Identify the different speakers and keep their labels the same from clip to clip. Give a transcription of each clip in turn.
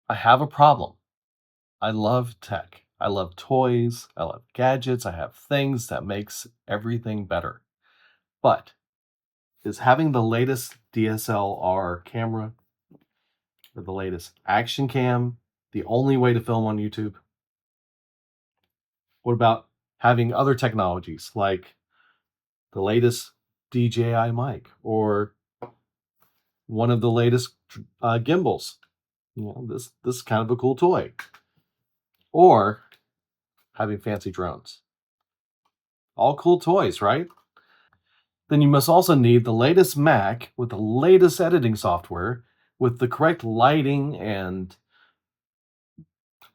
Speaker 1: I have a problem. I love tech. I love toys. I love gadgets. I have things that makes everything better. But is having the latest DSLR camera or the latest action cam the only way to film on YouTube? What about having other technologies like the latest DJI mic or one of the latest gimbals? This is kind of a cool toy. Or having fancy drones. All cool toys, right? Then you must also need the latest Mac with the latest editing software, with the correct lighting and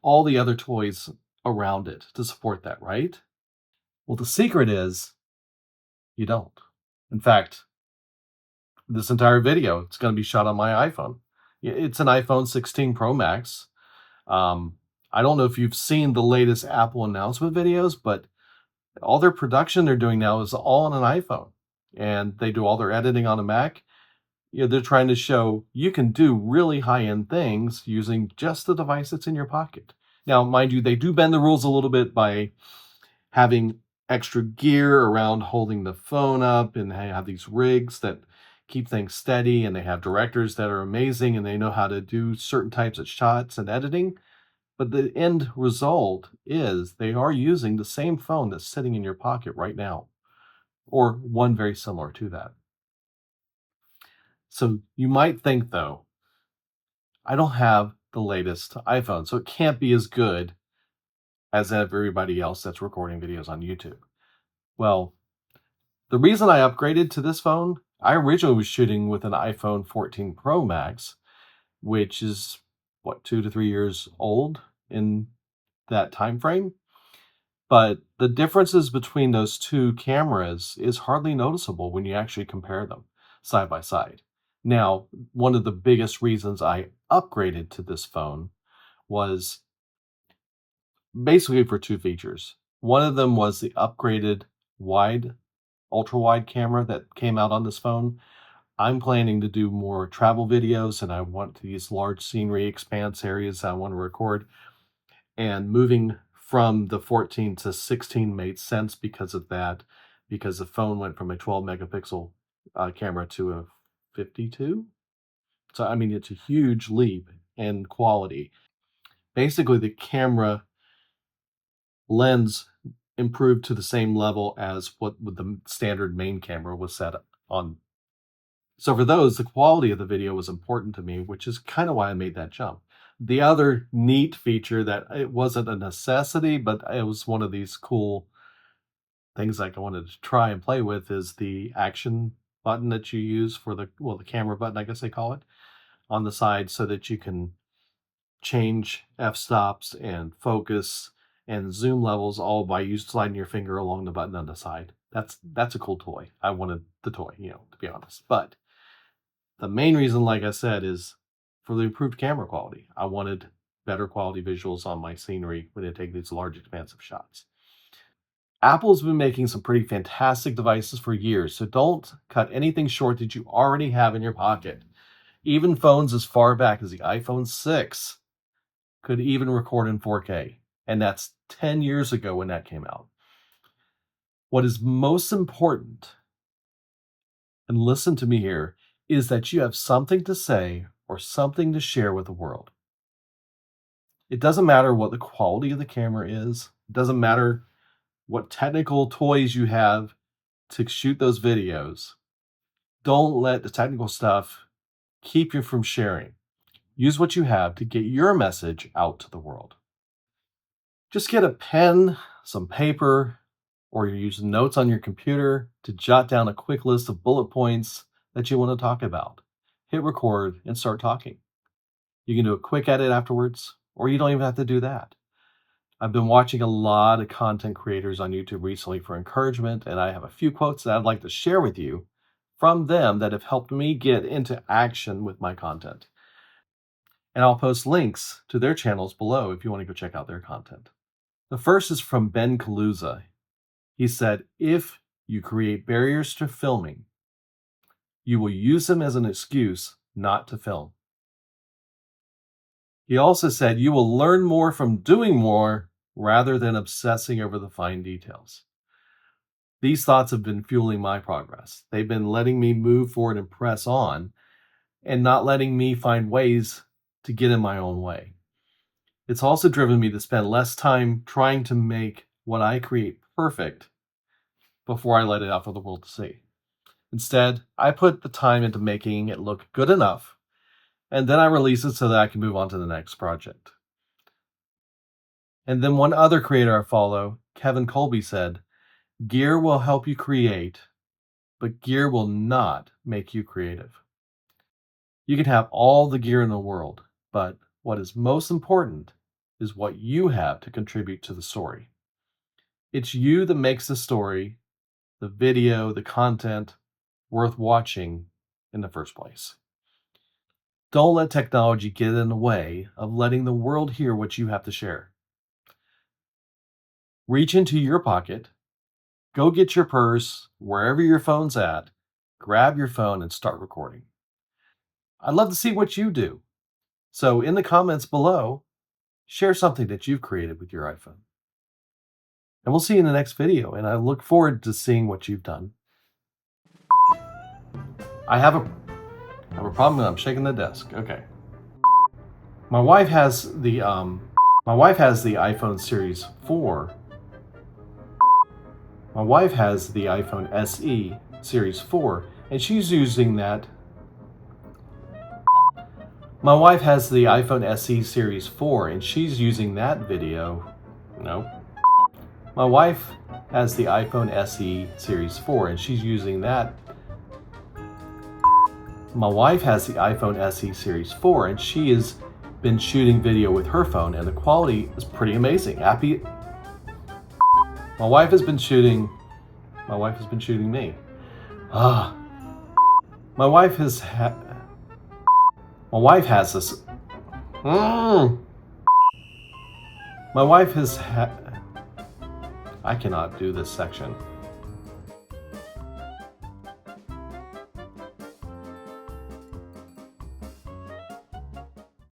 Speaker 1: all the other toys around it to support that, right? Well, the secret is you don't. In fact, this entire video, it's going to be shot on my iPhone. It's an iPhone 16 Pro Max. Um, I don't know if you've seen the latest Apple announcement videos, but all their production they're doing now is all on an iPhone, and they do all their editing on a Mac. They're trying to show you can do really high-end things using just the device that's in your pocket. Now, mind you, they do bend the rules a little bit by having extra gear around holding the phone up, and they have these rigs that keep things steady, and they have directors that are amazing, and they know how to do certain types of shots and editing. But the end result is they are using the same phone that's sitting in your pocket right now, or one very similar to that. So you might think, though, I don't have the latest iPhone, so it can't be as good as everybody else that's recording videos on YouTube. Well, the reason I upgraded to this phone, I originally was shooting with an iPhone 14 Pro Max, which is what, 2 to 3 years old in that time frame. But the differences between those two cameras is hardly noticeable when you actually compare them side by side. Now, one of the biggest reasons I upgraded to this phone was basically for two features. One of them was the upgraded wide, ultra wide camera that came out on this phone. I'm planning to do more travel videos and I want these large scenery expanse areas I want to record. And moving from the 14 to 16 made sense because of that, because the phone went from a 12 megapixel camera to a 52. So, I mean, it's a huge leap in quality. Basically, the camera lens improved to the same level as what the standard main camera was set on. So for those, the quality of the video was important to me, which is kind of why I made that jump. The other neat feature that it wasn't a necessity, but it was one of these cool things like I wanted to try and play with is the action button that you use for the camera button, I guess they call it, on the side so that you can change f-stops and focus and zoom levels all by you sliding your finger along the button on the side. That's a cool toy. I wanted the toy, to be honest. But the main reason, like I said, is for the improved camera quality. I wanted better quality visuals on my scenery when I take these large, expansive shots. Apple's been making some pretty fantastic devices for years, so don't cut anything short that you already have in your pocket. Even phones as far back as the iPhone 6 could even record in 4K, and that's 10 years ago when that came out. What is most important, and listen to me here, is that you have something to say or something to share with the world. It doesn't matter what the quality of the camera is. It doesn't matter what technical toys you have to shoot those videos. Don't let the technical stuff keep you from sharing. Use what you have to get your message out to the world. Just get a pen, some paper, or you use notes on your computer to jot down a quick list of bullet points that you want to talk about. Hit record and start talking. You can do a quick edit afterwards, or you don't even have to do that. I've been watching a lot of content creators on YouTube recently for encouragement, and I have a few quotes that I'd like to share with you from them that have helped me get into action with my content. And I'll post links to their channels below if you want to go check out their content. The first is from Ben Kaluza. He said, "If you create barriers to filming, you will use them as an excuse not to film." He also said, "You will learn more from doing more rather than obsessing over the fine details." These thoughts have been fueling my progress. They've been letting me move forward and press on, and not letting me find ways to get in my own way. It's also driven me to spend less time trying to make what I create perfect before I let it out for the world to see. Instead, I put the time into making it look good enough, and then I release it so that I can move on to the next project. And then one other creator I follow, Kevin Colby, said, "Gear will help you create, but gear will not make you creative." You can have all the gear in the world, but what is most important is what you have to contribute to the story. It's you that makes the story, the video, the content worth watching in the first place. Don't let technology get in the way of letting the world hear what you have to share. Reach into your pocket, go get your purse, wherever your phone's at, grab your phone and start recording. I'd love to see what you do. So in the comments below, share something that you've created with your iPhone. And we'll see you in the next video, and I look forward to seeing what you've done. I have a problem and I'm shaking the desk. Okay. My wife has the iPhone Series 4. My wife has the iPhone SE Series 4, and she's using that. My wife has the iPhone SE Series 4, and she's using that video. No. My wife has the iPhone SE Series 4, and she's using that. My wife has the iPhone SE Series 4, and she has been shooting video with her phone, and the quality is pretty amazing. My wife has been shooting me. My wife has this. My wife has I cannot do this section.